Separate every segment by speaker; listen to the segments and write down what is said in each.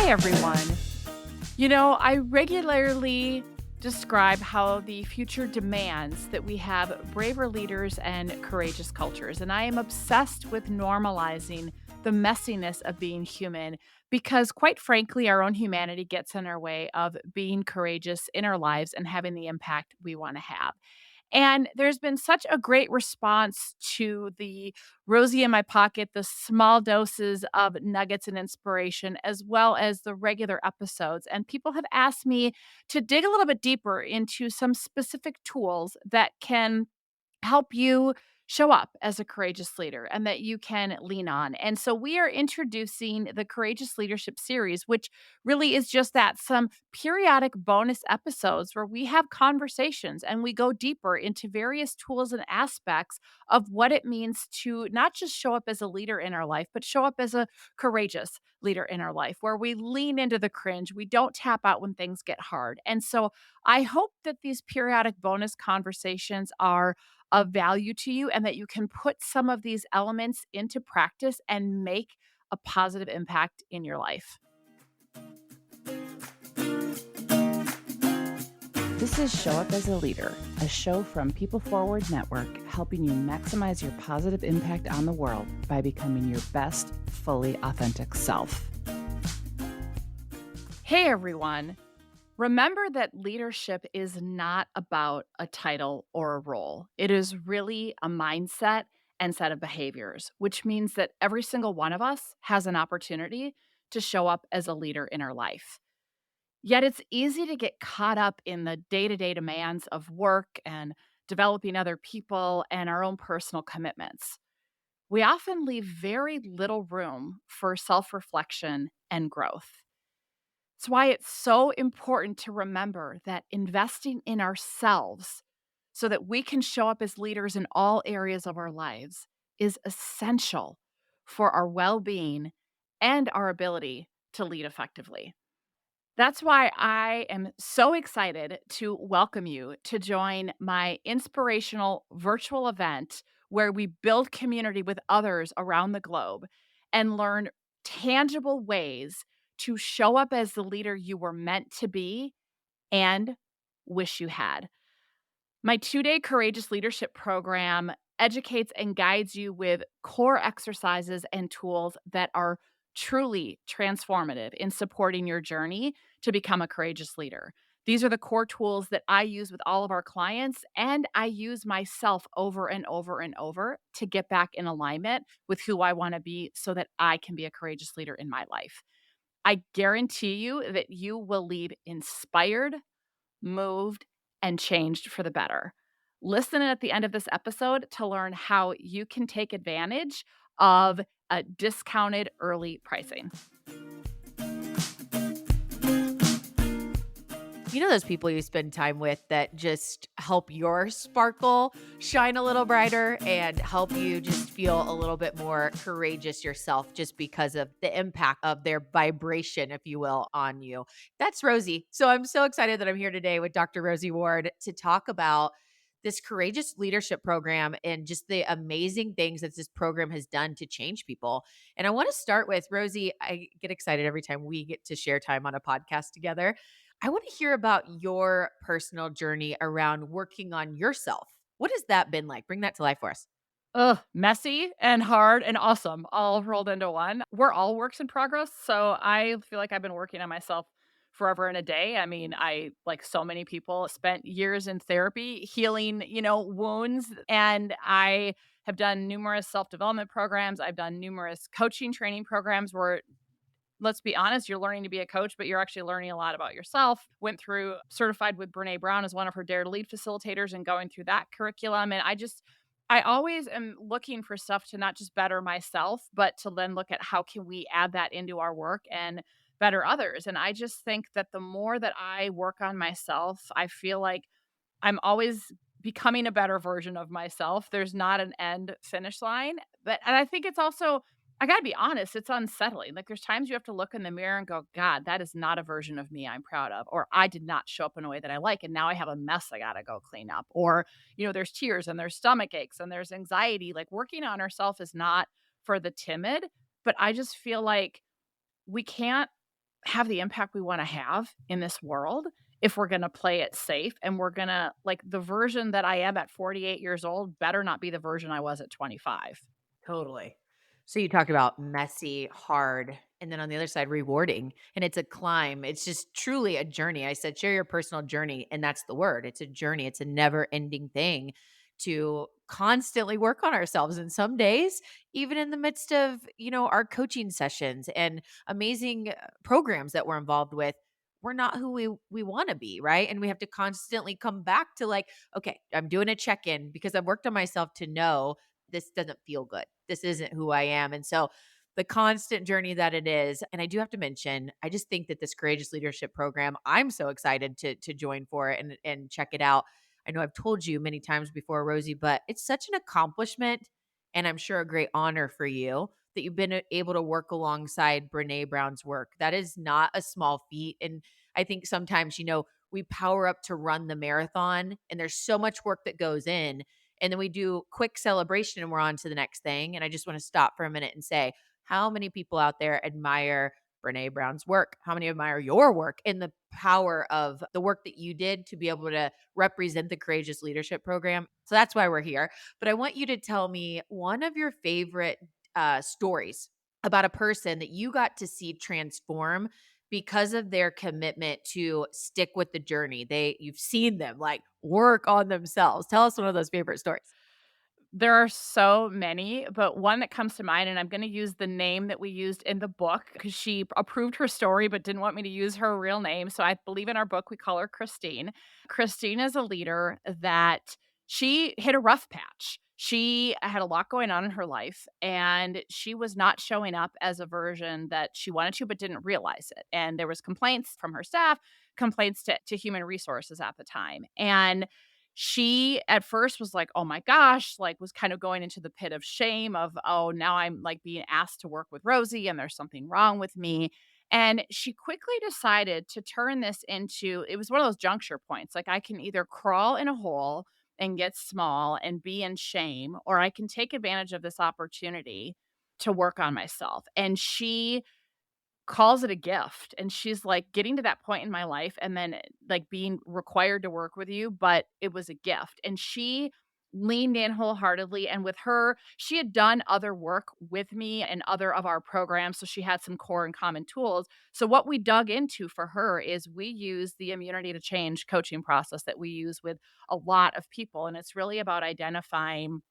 Speaker 1: everyone. I regularly describe how the future demands that we have braver leaders and courageous cultures. And I am obsessed with normalizing the messiness of being human because, quite frankly, our own humanity gets in our way of being courageous in our lives and having the impact we want to have. And there's been such a great response to the Rosie in my pocket, the small doses of nuggets and inspiration, as well as the regular episodes. And people have asked me to dig a little bit deeper into some specific tools that can help you show up as a courageous leader and that you can lean on. And so we are introducing the Courageous Leadership series, which really is just that, some periodic bonus episodes where we have conversations and we go deeper into various tools and aspects of what it means to not just show up as a leader in our life, but show up as a courageous leader in our life, where we lean into the cringe, we don't tap out when things get hard. And so I hope that these periodic bonus conversations are of value to you and that you can put some of these elements into practice and make a positive impact in your life. This is Show Up as a Leader, a show from PeopleForward Network, helping you maximize your positive impact on the world by becoming your best, fully authentic self. Hey, everyone. Remember that leadership is not about a title or a role. It is really a mindset and set of behaviors, which means that every single one of us has an opportunity to show up as a leader in our life. Yet it's easy to get caught up in the day-to-day demands of work and developing other people and our own personal commitments. We often leave very little room for self-reflection and growth. It's why it's so important to remember that investing in ourselves so that we can show up as leaders in all areas of our lives is essential for our well being and our ability to lead effectively. That's why I am so excited to welcome you to join my inspirational virtual event where we build community with others around the globe and learn tangible ways to show up as the leader you were meant to be and wish you had. My 2-day Courageous Leadership program educates and guides you with core exercises and tools that are truly transformative in supporting your journey to become a courageous leader. These are the core tools that I use with all of our clients, and I use myself over and over and over to get back in alignment with who I want to be so that I can be a courageous leader in my life. I guarantee you that you will leave inspired, moved, and changed for the better. Listen at the end of this episode to learn how you can take advantage of a discounted early pricing.
Speaker 2: You know those people you spend time with that just help your sparkle shine a little brighter and help you just feel a little bit more courageous yourself just because of the impact of their vibration, if you will, on you. That's Rosie. So I'm so excited that I'm here today with Dr. Rosie Ward to talk about this courageous leadership program and just the amazing things that this program has done to change people. And I want to start with Rosie. I get excited every time we get to share time on a podcast together. I want to hear about your personal journey around working on yourself. What has that been like? Bring that to life for us.
Speaker 1: Ugh, messy and hard and awesome all rolled into one. We're all works in progress, so I feel like I've been working on myself forever and a day. I mean, I, like so many people, spent years in therapy healing, wounds, and I have done numerous self-development programs. I've done numerous coaching training programs where, let's be honest, you're learning to be a coach, but you're actually learning a lot about yourself. Went through certified with Brene Brown as one of her Dare to Lead facilitators and going through that curriculum. And I always am looking for stuff to not just better myself, but to then look at how can we add that into our work and better others. And I just think that the more that I work on myself, I feel like I'm always becoming a better version of myself. There's not an end finish line. And I think it's also, I got to be honest, it's unsettling. Like there's times you have to look in the mirror and go, God, that is not a version of me I'm proud of. Or I did not show up in a way that I like. And now I have a mess I got to go clean up. Or, there's tears and there's stomach aches and there's anxiety. Like working on ourselves is not for the timid. But I just feel like we can't have the impact we wanna have in this world if we're gonna play it safe and we're gonna like, the version that I am at 48 years old better not be the version I was at 25.
Speaker 2: Totally. So you talked about messy, hard, and then on the other side, rewarding. And it's a climb. It's just truly a journey. I said, share your personal journey. And that's the word. It's a journey. It's a never ending thing to constantly work on ourselves. And some days, even in the midst of, our coaching sessions and amazing programs that we're involved with, we're not who we want to be, right? And we have to constantly come back to like, okay, I'm doing a check-in because I've worked on myself to know this doesn't feel good. This isn't who I am. And so the constant journey that it is, and I do have to mention, I just think that this courageous leadership program, I'm so excited to join for it and check it out. I know I've told you many times before, Rosie, but it's such an accomplishment and I'm sure a great honor for you that you've been able to work alongside Brene Brown's work. That is not a small feat. And I think sometimes, we power up to run the marathon and there's so much work that goes in and then we do quick celebration and we're on to the next thing. And I just want to stop for a minute and say, how many people out there admire Brene Brown's work? How many admire your work and the power of the work that you did to be able to represent the Courageous Leadership Program? So that's why we're here. But I want you to tell me one of your favorite stories about a person that you got to see transform because of their commitment to stick with the journey. You've seen them like work on themselves. Tell us one of those favorite stories.
Speaker 1: There are so many, but one that comes to mind, and I'm gonna use the name that we used in the book because she approved her story but didn't want me to use her real name, so I believe in our book we call her Christine. Christine is a leader that she hit a rough patch. She had a lot going on in her life, and she was not showing up as a version that she wanted to but didn't realize it, and there was complaints from her staff, complaints to human resources at the time, and she at first was like, "Oh my gosh," like, was kind of going into the pit of shame of, "Oh, now I'm, like, being asked to work with Rosie, and there's something wrong with me." And she quickly decided to turn this into it was one of those juncture points, like, I can either crawl in a hole and get small and be in shame, or I can take advantage of this opportunity to work on myself. And she calls it a gift, and she's like, getting to that point in my life and then, like, being required to work with you, but it was a gift, and she leaned in wholeheartedly, and with her she had done other work with me and other of our programs, so she had some core and common tools. So what we dug into for her is we use the immunity to change coaching process that we use with a lot of people, and it's really about identifying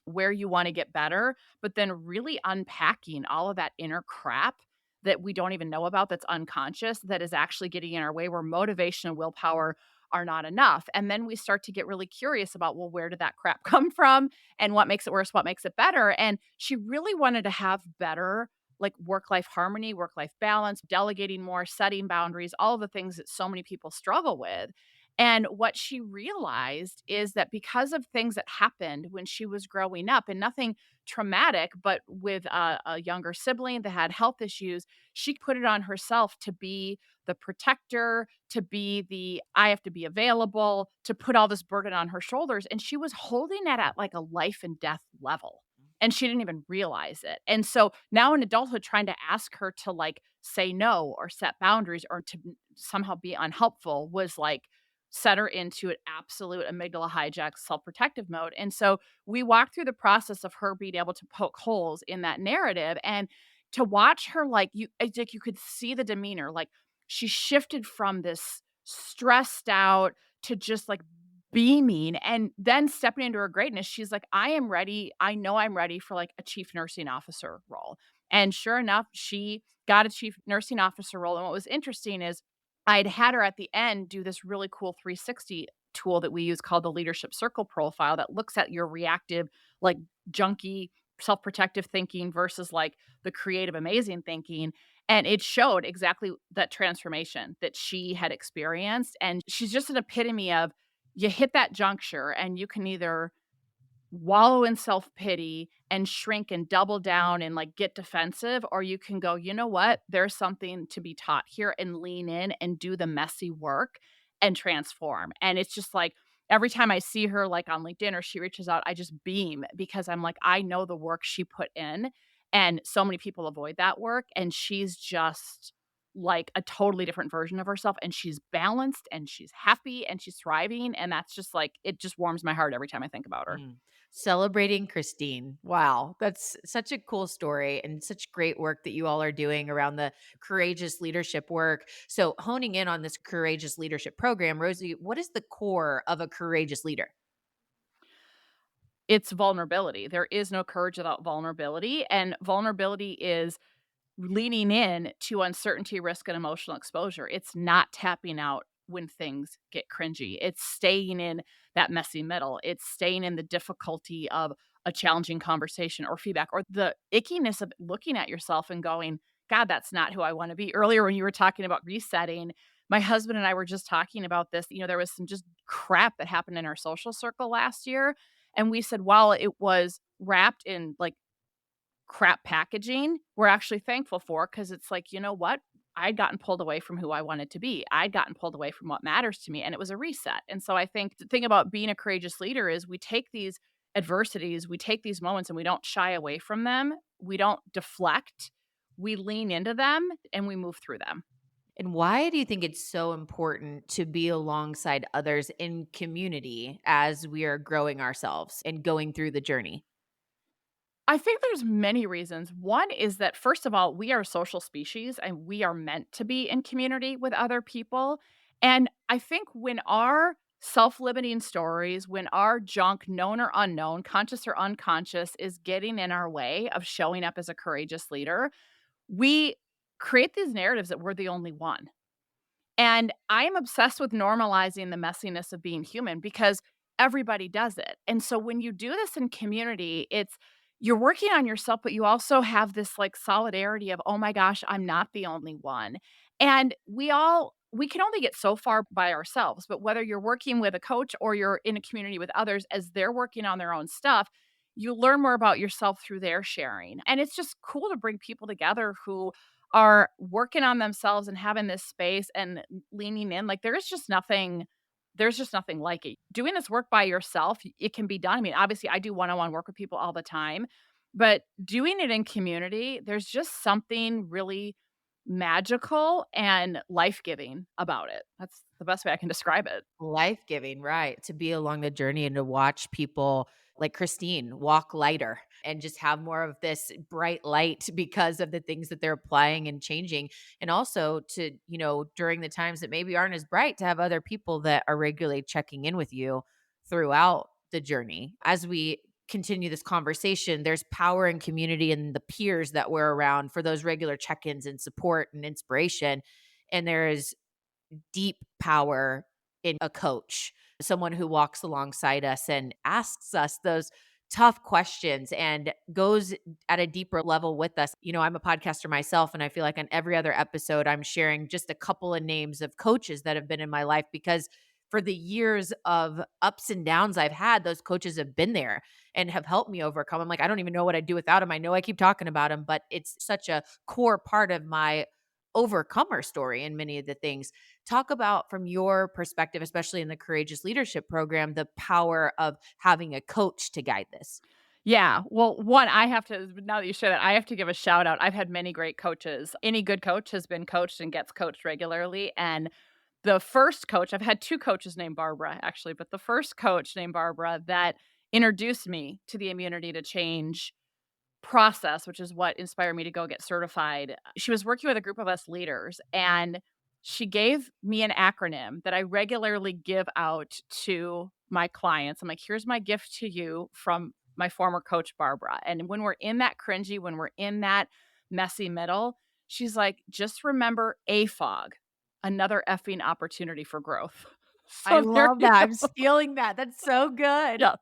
Speaker 1: where you wanna get better, but then really unpacking all of that inner crap that we don't even know about that's unconscious that is actually getting in our way where motivation and willpower are not enough. And then we start to get really curious about, well, where did that crap come from and what makes it worse, what makes it better? And she really wanted to have better like work-life harmony, work-life balance, delegating more, setting boundaries, all of the things that so many people struggle with. And what she realized is that because of things that happened when she was growing up, and nothing traumatic, but with a younger sibling that had health issues, she put it on herself to be the protector, to be the I have to be available, to put all this burden on her shoulders. And she was holding it at like a life and death level. And she didn't even realize it. And so now in adulthood, trying to ask her to like say no or set boundaries or to somehow be unhelpful was like set her into an absolute amygdala hijack self-protective mode. And so we walked through the process of her being able to poke holes in that narrative and to watch her like you it's like you could see the demeanor. Like she shifted from this stressed out to just like beaming and then stepping into her greatness. She's like, I am ready. I know I'm ready for like a chief nursing officer role. And sure enough, she got a chief nursing officer role. And what was interesting is I'd had her at the end do this really cool 360 tool that we use called the leadership circle profile that looks at your reactive, like junky, self-protective thinking versus like the creative, amazing thinking. And it showed exactly that transformation that she had experienced. And she's just an epitome of you hit that juncture and you can either wallow in self-pity and shrink and double down and, like, get defensive, or you can go, "You know what? There's something to be taught here," and lean in and do the messy work and transform, and it's just, like, every time I see her, like, on LinkedIn or she reaches out, I just beam because I'm like, I know the work she put in, and so many people avoid that work, and she's just like a totally different version of herself, and she's balanced and she's happy and she's thriving, and that's just like it just warms my heart every time I think about her.
Speaker 2: Mm. Celebrating Christine. Wow. That's such a cool story and such great work that you all are doing around the courageous leadership work. So, honing in on this courageous leadership program, Rosie, what is the core of a courageous leader?
Speaker 1: It's vulnerability. There is no courage without vulnerability, and vulnerability is leaning in to uncertainty, risk, and emotional exposure. It's not tapping out when things get cringy. It's staying in that messy middle. It's staying in the difficulty of a challenging conversation or feedback or the ickiness of looking at yourself and going, God, that's not who I want to be. Earlier, when you were talking about resetting, my husband and I were just talking about this. There was some just crap that happened in our social circle last year. And we said, while it was wrapped in like crap packaging, we're actually thankful for because it's like, you know what? I'd gotten pulled away from who I wanted to be. I'd gotten pulled away from what matters to me, and it was a reset. And so I think the thing about being a courageous leader is we take these adversities, we take these moments and we don't shy away from them. We don't deflect. We lean into them and we move through them.
Speaker 2: And why do you think it's so important to be alongside others in community as we are growing ourselves and going through the journey?
Speaker 1: I think there's many reasons. One is that first of all, we are a social species and we are meant to be in community with other people. And I think when our self-limiting stories, when our junk, known or unknown, conscious or unconscious, is getting in our way of showing up as a courageous leader, we create these narratives that we're the only one. And I am obsessed with normalizing the messiness of being human because everybody does it. And so when you do this in community, it's you're working on yourself, but you also have this like solidarity of, oh my gosh, I'm not the only one. And we can only get so far by ourselves, but whether you're working with a coach or you're in a community with others as they're working on their own stuff, you learn more about yourself through their sharing. And it's just cool to bring people together who are working on themselves and having this space and leaning in, like, there's just nothing like it. Doing this work by yourself, it can be done. I mean, obviously, I do one-on-one work with people all the time, but doing it in community, there's just something really magical and life-giving about it. That's the best way I can describe it.
Speaker 2: Life-giving, right, to be along the journey and to watch people like Christine walk lighter and just have more of this bright light because of the things that they're applying and changing, and also to, during the times that maybe aren't as bright, to have other people that are regularly checking in with you throughout the journey. As we continue this conversation, there's power in community and the peers that we're around for those regular check-ins and support and inspiration, and there is deep power in a coach, someone who walks alongside us and asks us those tough questions and goes at a deeper level with us. I'm a podcaster myself, and I feel like on every other episode, I'm sharing just a couple of names of coaches that have been in my life because for the years of ups and downs I've had, those coaches have been there and have helped me overcome. I'm like, I don't even know what I'd do without them. I know I keep talking about them, but it's such a core part of my overcomer story in many of the things. Talk about from your perspective, especially in the Courageous Leadership Program, the power of having a coach to guide this.
Speaker 1: Yeah. Well, one, I have to now that you share that, I have to give a shout out. I've had many great coaches. Any good coach has been coached and gets coached regularly, and the first coach I've had 2 coaches named Barbara, actually, but the first coach named Barbara that introduced me to the Immunity to Change process, which is what inspired me to go get certified. She was working with a group of us leaders, and she gave me an acronym that I regularly give out to my clients. I'm like, "Here's my gift to you from my former coach, Barbara." And when we're in that cringy, when we're in that messy middle, she's like, "Just remember AFOG, another effing opportunity for growth."
Speaker 2: I
Speaker 1: So there
Speaker 2: love
Speaker 1: you
Speaker 2: that.
Speaker 1: go.
Speaker 2: I'm stealing that. That's so good.
Speaker 1: Yeah.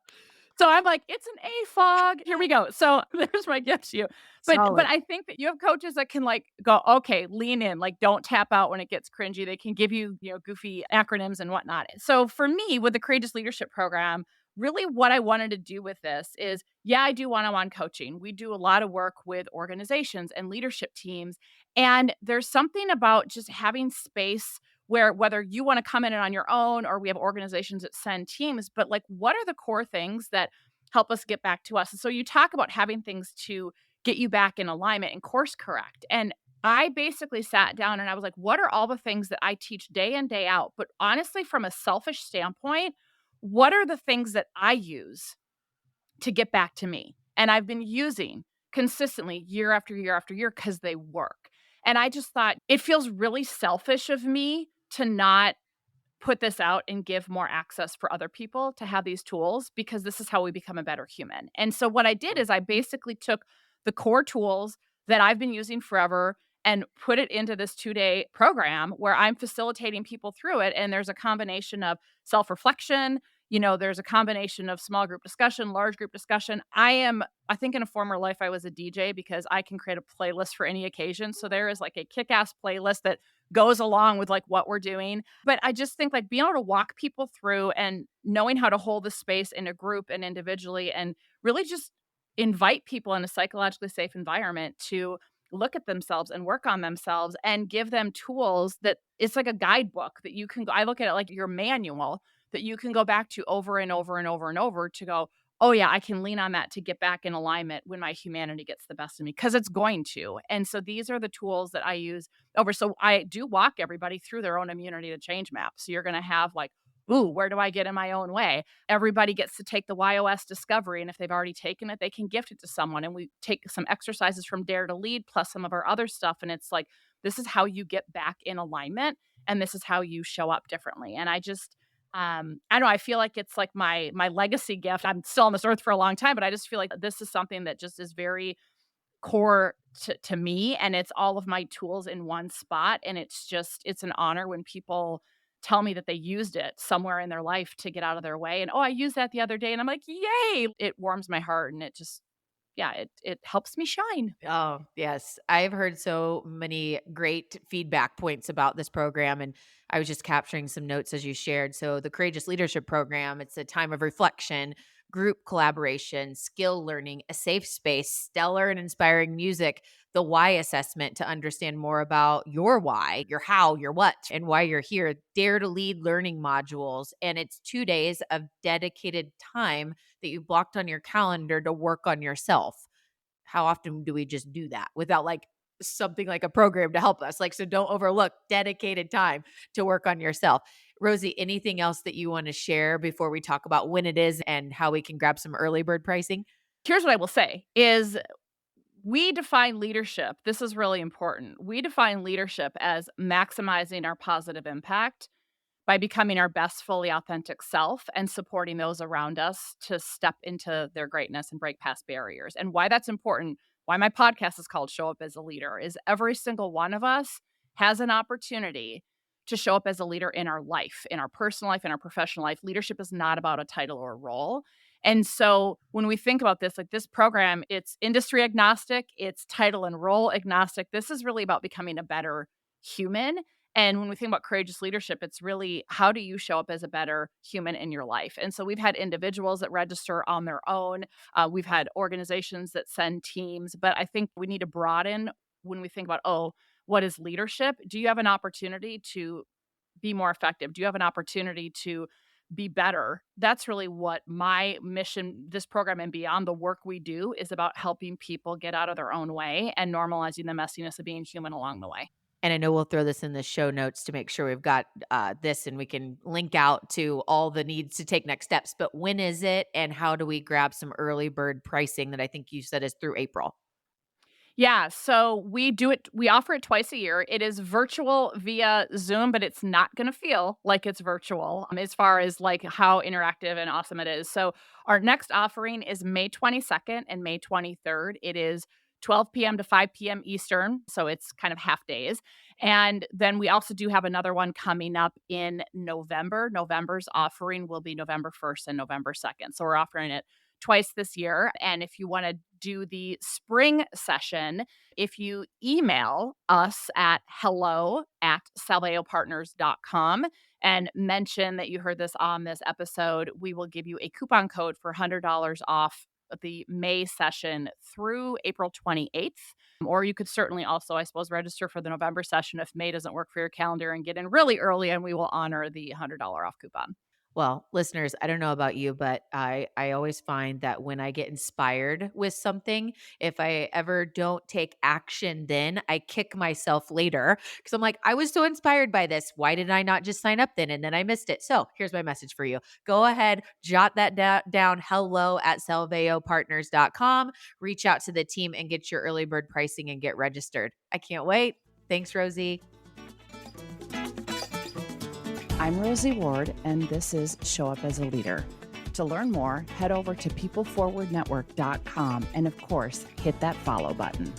Speaker 1: So I'm like, "It's an AFOG. Here we go." So there's my gift to you. But
Speaker 2: Solid.
Speaker 1: I think that you have coaches that can, like, go, "Okay, lean in, like, don't tap out when it gets cringy." They can give you, goofy acronyms and whatnot. So for me, with the Courageous Leadership Program, really what I wanted to do with this is, yeah, I do one-on-one coaching. We do a lot of work with organizations and leadership teams, and there's something about just having space where whether you wanna come in on your own or we have organizations that send teams, but, like, what are the core things that help us get back to us? And so you talk about having things to get you back in alignment and course correct. And I basically sat down and I was like, what are all the things that I teach day in, day out? But honestly, from a selfish standpoint, what are the things that I use to get back to me? And I've been using consistently year after year after year because they work. And I just thought it feels really selfish of me to not put this out and give more access for other people to have these tools because this is how we become a better human. And so what I did is I basically took the core tools that I've been using forever and put it into this 2-day program where I'm facilitating people through it. And there's a combination of self reflection, there's a combination of small group discussion, large group discussion. I think in a former life, I was a DJ because I can create a playlist for any occasion. So there is like a kick ass playlist that goes along with like what we're doing. But I just think like being able to walk people through and knowing how to hold the space in a group and individually and really just invite people in a psychologically safe environment to look at themselves and work on themselves and give them tools that it's like a guidebook that you can I look at it like your manual that you can go back to over and over and over and over to go, oh yeah, I can lean on that to get back in alignment when my humanity gets the best of me because it's going to. And so these are the tools that I use over. So I do walk everybody through their own immunity to change map. So you're going to have like, ooh, where do I get in my own way? Everybody gets to take the YOS discovery. And if they've already taken it, they can gift it to someone. And we take some exercises from Dare to Lead plus some of our other stuff. And it's like, this is how you get back in alignment. And this is how you show up differently. And I don't know, I feel like it's like my legacy gift. I'm still on this earth for a long time, but I just feel like this is something that just is very core to me, and it's all of my tools in one spot, and it's an honor when people tell me that they used it somewhere in their life to get out of their way, and, "Oh, I used that the other day," and I'm like, "Yay!" It warms my heart, and it just yeah, it helps me shine.
Speaker 2: Oh, yes. I've heard so many great feedback points about this program, and I was just capturing some notes as you shared. So, the Courageous Leadership Program, it's a time of reflection, group collaboration, skill learning, a safe space, stellar and inspiring music, the why assessment to understand more about your why, your how, your what, and why you're here, Dare to Lead learning modules. And it's 2 days of dedicated time that you blocked on your calendar to work on yourself. How often do we just do that without like something like a program to help us? Like, so don't overlook dedicated time to work on yourself. Rosie, anything else that you want to share before we talk about when it is and how we can grab some early bird pricing?
Speaker 1: Here's what I will say is we define leadership, this is really important. We define leadership as maximizing our positive impact by becoming our best, fully authentic self and supporting those around us to step into their greatness and break past barriers. And why that's important, why my podcast is called Show Up as a Leader, is every single one of us has an opportunity to show up as a leader in our life, in our personal life, in our professional life. Leadership is not about a title or a role. And so when we think about this, like this program, it's industry agnostic, it's title and role agnostic. This is really about becoming a better human. And when we think about courageous leadership, it's really how do you show up as a better human in your life? And so we've had individuals that register on their own. We've had organizations that send teams, but I think we need to broaden when we think about, oh, what is leadership? Do you have an opportunity to be more effective? Do you have an opportunity to be better? That's really what my mission, this program and beyond the work we do is about helping people get out of their own way and normalizing the messiness of being human along the way.
Speaker 2: And I know we'll throw this in the show notes to make sure we've got this and we can link out to all the needs to take next steps. But when is it and how do we grab some early bird pricing that I think you said is through April?
Speaker 1: Yeah, so we offer it twice a year. It is virtual via Zoom, but it's not gonna feel like it's virtual, as far as, like, how interactive and awesome it is. So, our next offering is May 22nd and May 23rd. It is 12 PM to 5 PM Eastern, so it's kind of half days, and then we also do have another one coming up in November. November's offering will be November 1st and November 2nd, so we're offering it twice this year, and if you wanna do the spring session, if you email us at hello@salveopartners.com and mention that you heard this on this episode, we will give you a coupon code for $100 off the May session through April 28th. Or you could certainly also, I suppose, register for the November session if May doesn't work for your calendar and get in really early, and we will honor the $100 off coupon.
Speaker 2: Well, listeners, I don't know about you, but I always find that when I get inspired with something, if I ever don't take action then, I kick myself later because I'm like, I was so inspired by this. Why did I not just sign up then? And then I missed it. So here's my message for you. Go ahead, jot that down, hello at salveopartners.com. Reach out to the team and get your early bird pricing and get registered. I can't wait. Thanks, Rosie.
Speaker 1: I'm Rosie Ward, and this is Show Up as a Leader. To learn more, head over to PeopleForwardNetwork.com and, of course, hit that follow button.